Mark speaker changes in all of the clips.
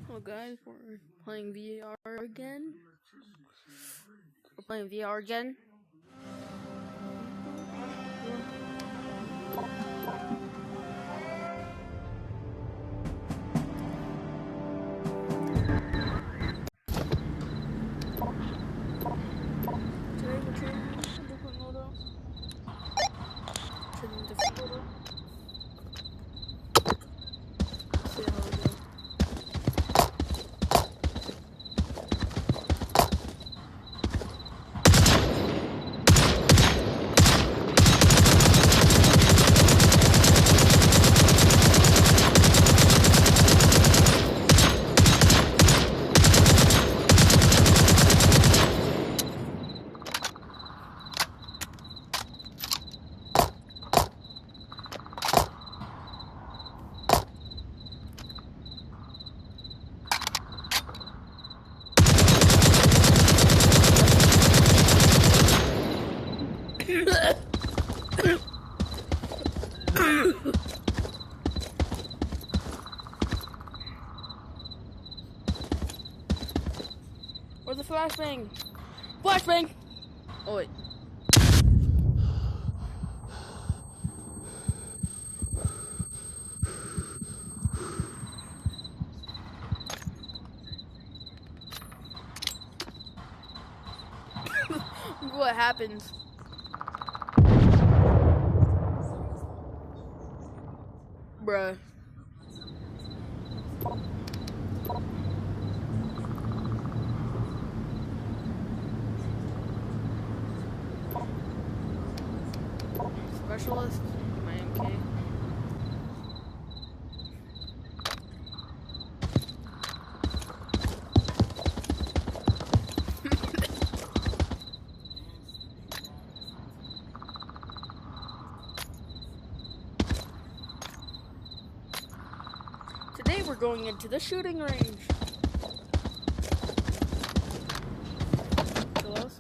Speaker 1: Hello guys, we're playing VR again. We're playing VR again. Today we're changing a different loadout. Choosing a different loadout. See how we go. Where's the flashbang? Flashbang! Oh wait. What happens? Bruh. Specialist? My MK. Today we're going into the shooting range. Kill us?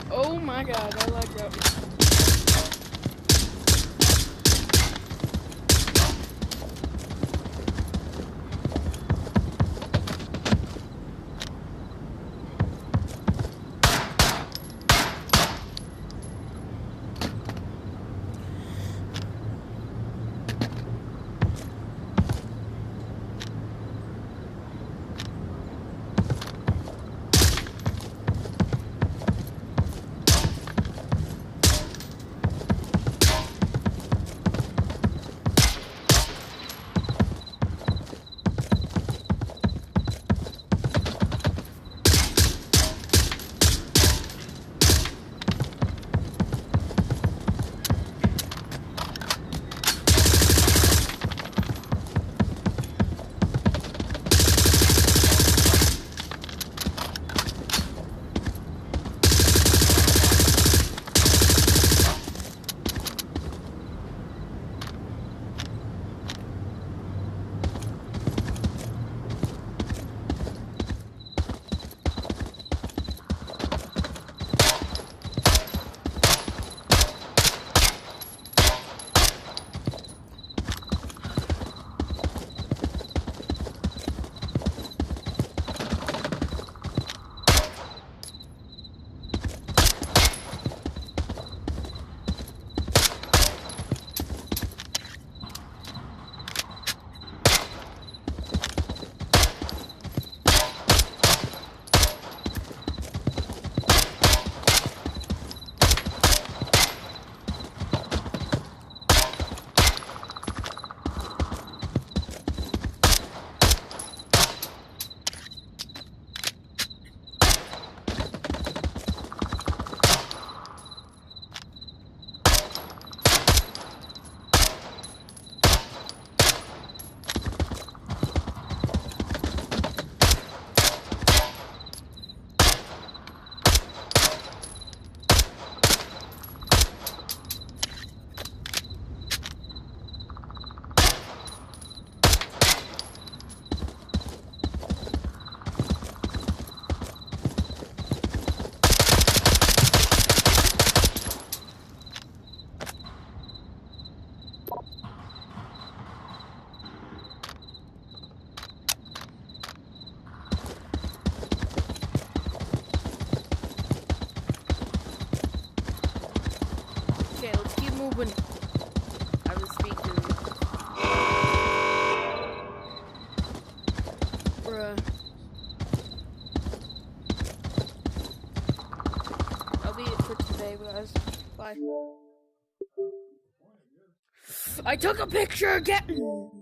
Speaker 1: Oh my god, I like that. when I was speaking. Bruh. That'll be it for today, guys. Bye. I took a picture again!